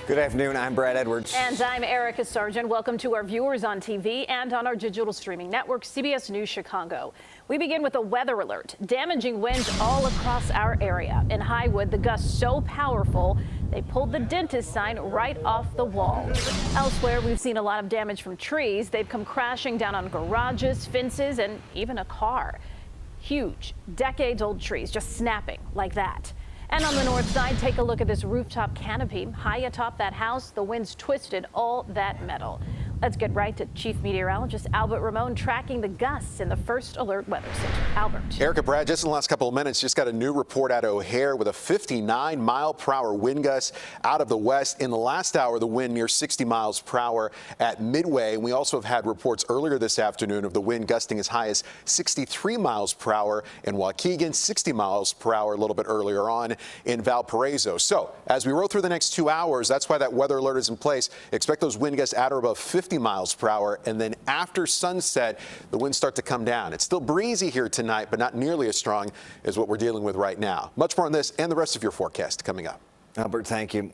Good afternoon. I'm Brad Edwards. And I'm Erica Sargent. Welcome to our viewers on TV and on our digital streaming network, CBS News Chicago. We begin with a weather alert. Damaging winds all across our area. In Highwood, the gusts so powerful, they pulled the dentist sign right off the wall. Elsewhere, we've seen a lot of damage from trees. They've come crashing down on garages, fences, and even a car. Huge, decades-old trees just snapping like that. And on the north side, take a look at this rooftop canopy. High atop that house, the winds twisted all that metal. Let's get right to Chief Meteorologist Albert Ramon tracking the gusts in the First Alert Weather Center. Albert. Erica, Brad, just in the last couple of minutes, just got a new report out of O'Hare with a 59-mile-per-hour wind gust out of the west. In the last hour, the wind near 60 miles per hour at Midway. And we also have had reports earlier this afternoon of the wind gusting as high as 63 miles per hour in Waukegan, 60 miles per hour a little bit earlier on in Valparaiso. So as we roll through the next 2 hours, that's why that weather alert is in place. Expect those wind gusts at or above 50 miles per hour. And then after sunset, the winds start to come down. It's still breezy here tonight, but not nearly as strong as what we're dealing with right now. Much more on this and the rest of your forecast coming up. Albert, thank you.